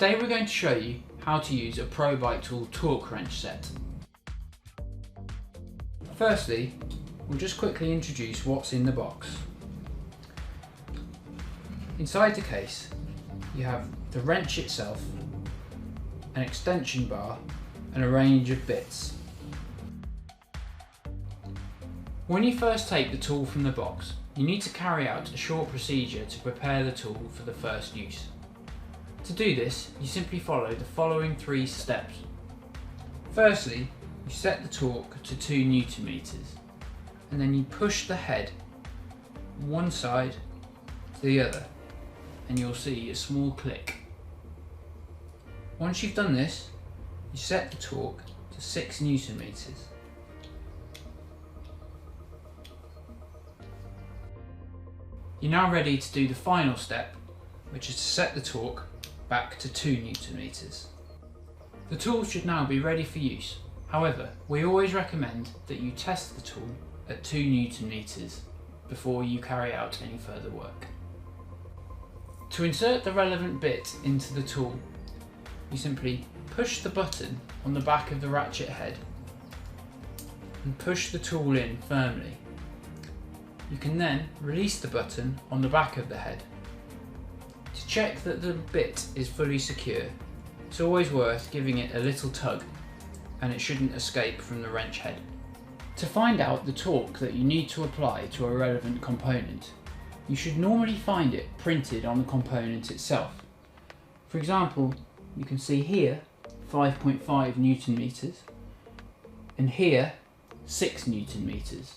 Today we're going to show you how to use a Pro Bike Tool torque wrench set. Firstly, we'll just quickly introduce what's in the box. Inside the case, you have the wrench itself, an extension bar and a range of bits. When you first take the tool from the box, you need to carry out a short procedure to prepare the tool for the first use. To do this, you simply follow the following 3 steps. Firstly, you set the torque to 2 Newton meters, and then you push the head one side to the other, and you'll see a small click. Once you've done this, you set the torque to 6 Newton meters. You're now ready to do the final step, which is to set the torque back to 2 Newton meters. The tool should now be ready for use. However, we always recommend that you test the tool at 2 Newton meters before you carry out any further work. To insert the relevant bit into the tool, you simply push the button on the back of the ratchet head and push the tool in firmly. You can then release the button on the back of the head. To check that the bit is fully secure, it's always worth giving it a little tug and it shouldn't escape from the wrench head. To find out the torque that you need to apply to a relevant component, you should normally find it printed on the component itself. For example, you can see here 5.5 Newton meters and here 6 Newton meters.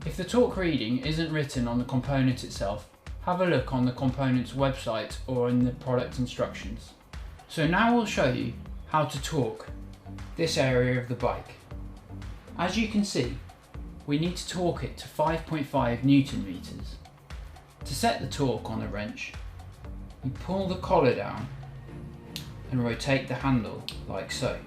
If the torque reading isn't written on the component itself, have a look on the component's website or in the product instructions. So now we'll show you how to torque this area of the bike. As you can see, we need to torque it to 5.5 Newton meters. To set the torque on the wrench, you pull the collar down and rotate the handle like so.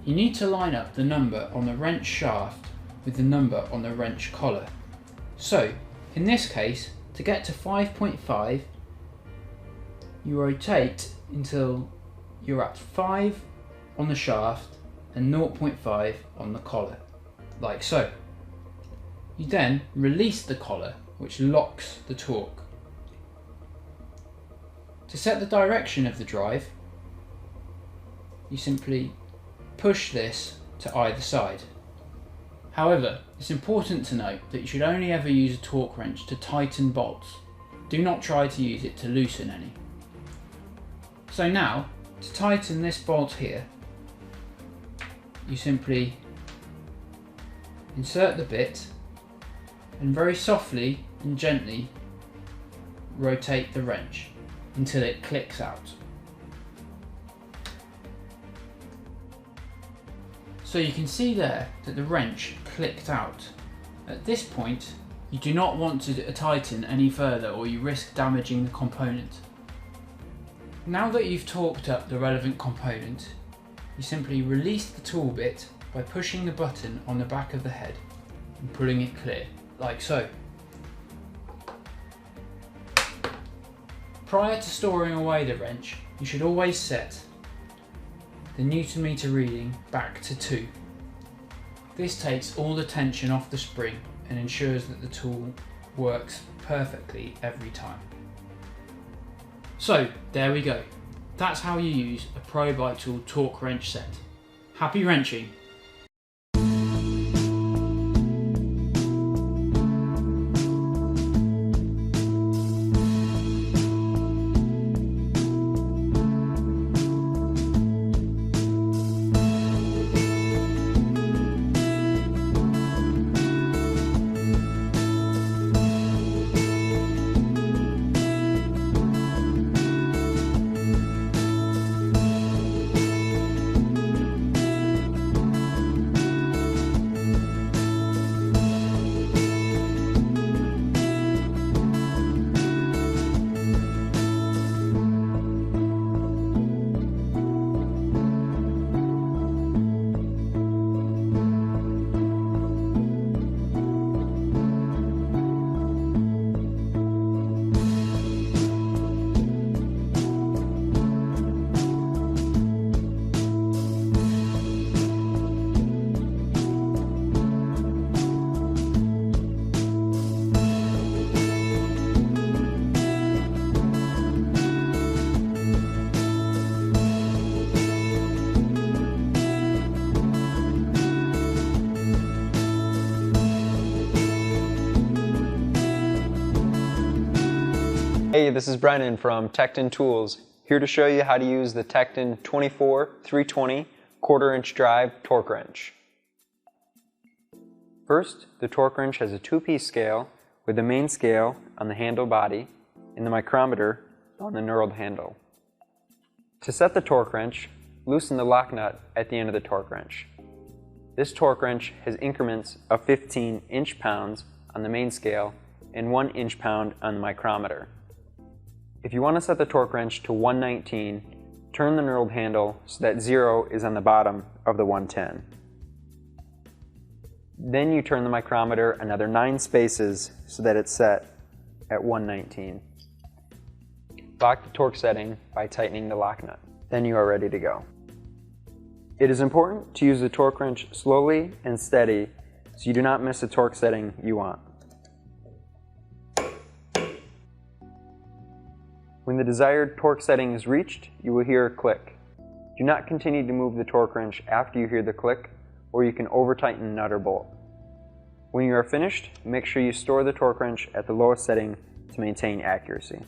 You need to line up the number on the wrench shaft with the number on the wrench collar. So, in this case, to get to 5.5, you rotate until you're at 5 on the shaft and 0.5 on the collar, like so. You then release the collar, which locks the torque. To set the direction of the drive, you simply push this to either side. However, it's important to note that you should only ever use a torque wrench to tighten bolts. Do not try to use it to loosen any. So now, to tighten this bolt here, you simply insert the bit and very softly and gently rotate the wrench until it clicks out. So you can see there that the wrench clicked out. At this point, you do not want to tighten any further or you risk damaging the component. Now that you've torqued up the relevant component, you simply release the tool bit by pushing the button on the back of the head and pulling it clear, like so. Prior to storing away the wrench, you should always set the Newton meter reading back to 2. This takes all the tension off the spring and ensures that the tool works perfectly every time. So there we go. That's how you use a Pro Bike Tool torque wrench set. Happy wrenching! Hey, this is Brennan from Tekton Tools, here to show you how to use the Tekton 24-320 1/4-inch drive torque wrench. First, the torque wrench has a 2-piece scale with the main scale on the handle body and the micrometer on the knurled handle. To set the torque wrench, loosen the lock nut at the end of the torque wrench. This torque wrench has increments of 15 inch-pounds on the main scale and 1 inch-pound on the micrometer. If you want to set the torque wrench to 119, turn the knurled handle so that 0 is on the bottom of the 110. Then you turn the micrometer another 9 spaces so that it's set at 119. Lock the torque setting by tightening the lock nut. Then you are ready to go. It is important to use the torque wrench slowly and steady so you do not miss the torque setting you want. When the desired torque setting is reached, you will hear a click. Do not continue to move the torque wrench after you hear the click, or you can over-tighten the nut or bolt. When you are finished, make sure you store the torque wrench at the lowest setting to maintain accuracy.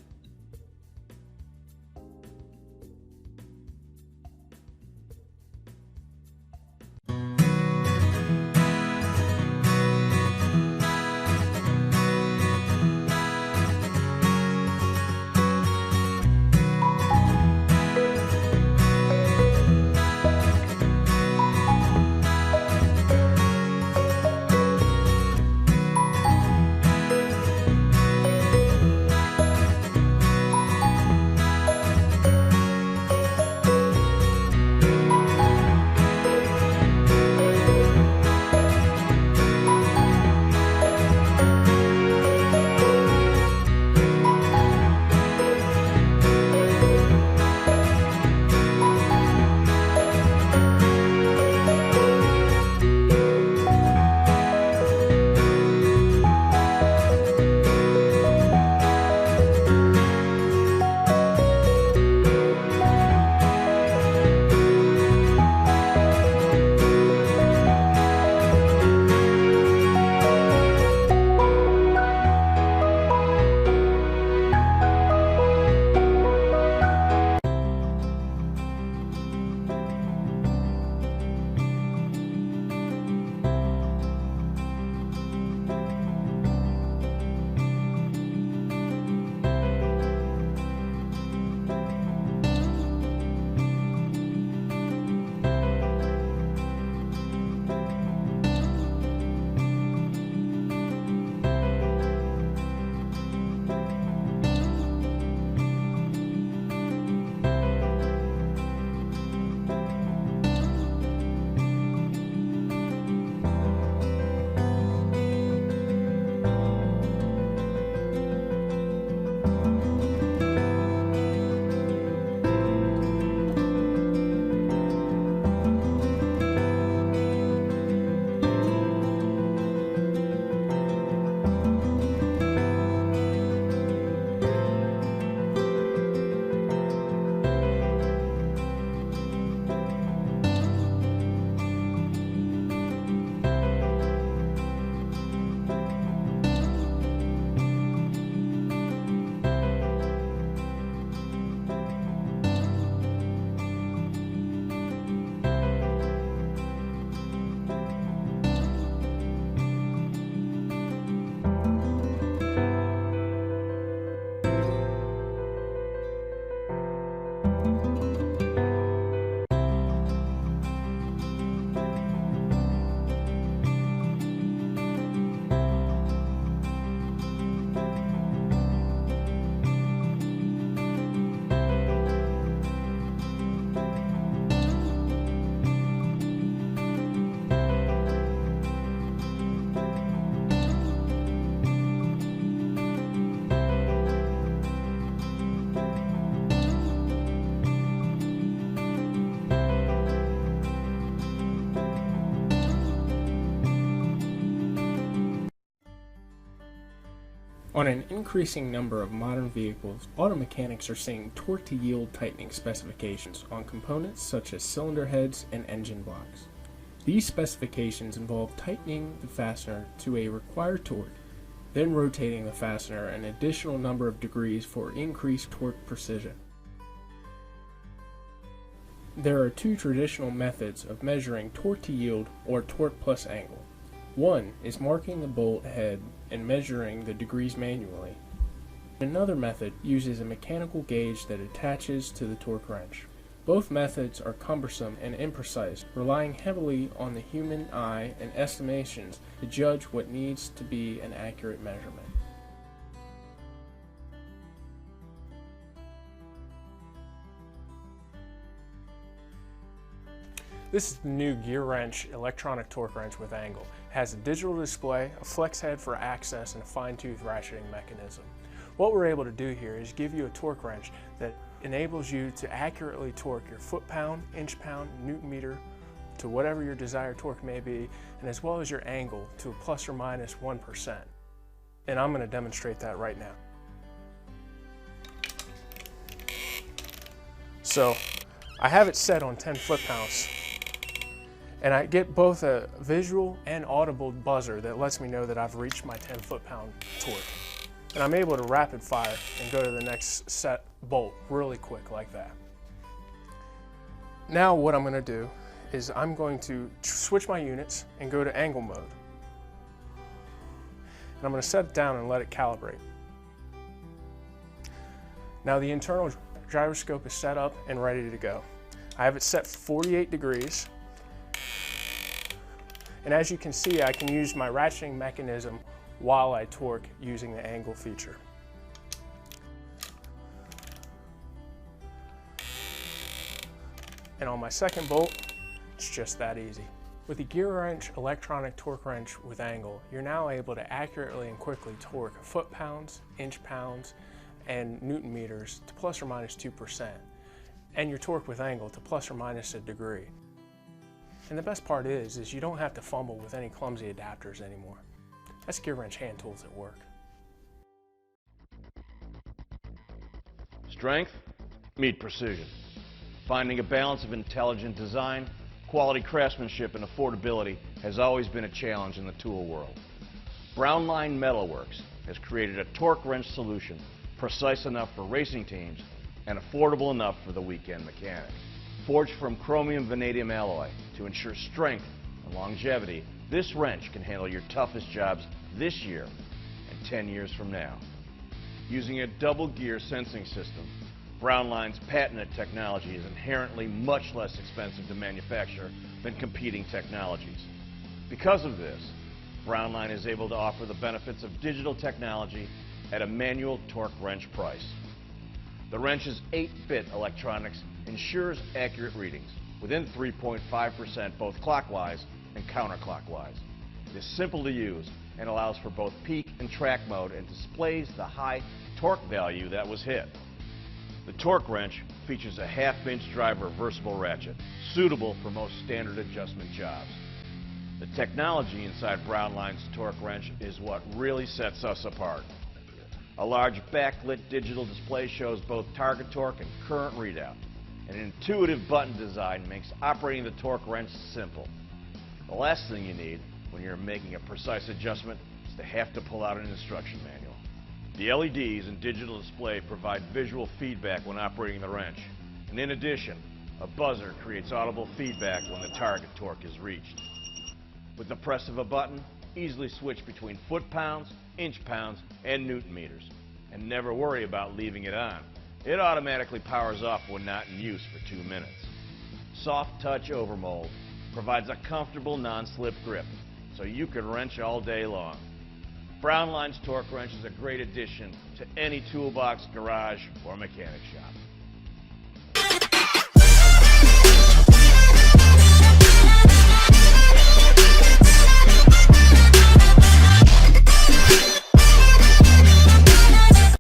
On an increasing number of modern vehicles, auto mechanics are seeing torque-to-yield tightening specifications on components such as cylinder heads and engine blocks. These specifications involve tightening the fastener to a required torque then rotating the fastener an additional number of degrees for increased torque precision. There are two traditional methods of measuring torque to yield or torque plus angle. One is marking the bolt head and measuring the degrees manually. Another method uses a mechanical gauge that attaches to the torque wrench. Both methods are cumbersome and imprecise, relying heavily on the human eye and estimations to judge what needs to be an accurate measurement. This is the new gear wrench electronic torque wrench with angle. It has a digital display, a flex head for access, and a fine-tooth ratcheting mechanism. What we're able to do here is give you a torque wrench that enables you to accurately torque your foot-pound, inch-pound, newton-meter to whatever your desired torque may be, and as well as your angle to a plus or minus 1%. And I'm going to demonstrate that right now. So I have it set on 10 foot-pounds. And I get both a visual and audible buzzer that lets me know that I've reached my 10 foot-pound torque. And I'm able to rapid fire and go to the next set bolt really quick like that. Now what I'm going to do is I'm going to switch my units and go to angle mode. And I'm going to set it down and let it calibrate. Now the internal gyroscope is set up and ready to go. I have it set 48 degrees. And as you can see, I can use my ratcheting mechanism while I torque using the angle feature. And on my second bolt, it's just that easy. With the gear wrench electronic torque wrench with angle, you're now able to accurately and quickly torque foot-pounds, inch-pounds, and newton-meters to plus or minus 2%, and your torque with angle to plus or minus a degree. And the best part is you don't have to fumble with any clumsy adapters anymore. That's gear wrench hand tools at work. Strength meet precision. Finding a balance of intelligent design, quality craftsmanship, and affordability has always been a challenge in the tool world. Brownline Metalworks has created a torque wrench solution precise enough for racing teams and affordable enough for the weekend mechanic. Forged from chromium vanadium alloy to ensure strength and longevity, this wrench can handle your toughest jobs this year and 10 years from now. Using a double gear sensing system, Brownline's patented technology is inherently much less expensive to manufacture than competing technologies. Because of this, Brownline is able to offer the benefits of digital technology at a manual torque wrench price. The wrench's 8-bit electronics ensures accurate readings within 3.5% both clockwise and counterclockwise. It is simple to use and allows for both peak and track mode and displays the high torque value that was hit. The torque wrench features a 1/2-inch drive reversible ratchet, suitable for most standard adjustment jobs. The technology inside Brownline's torque wrench is what really sets us apart. A large backlit digital display shows both target torque and current readout. An intuitive button design makes operating the torque wrench simple. The last thing you need when you're making a precise adjustment is to have to pull out an instruction manual. The LEDs and digital display provide visual feedback when operating the wrench. And in addition, a buzzer creates audible feedback when the target torque is reached. With the press of a button, easily switch between foot-pounds, inch-pounds, and newton-meters, and never worry about leaving it on. It automatically powers off when not in use for 2 minutes. Soft touch overmold provides a comfortable non-slip grip, so you can wrench all day long. Brownline's torque wrench is a great addition to any toolbox, garage, or mechanic shop.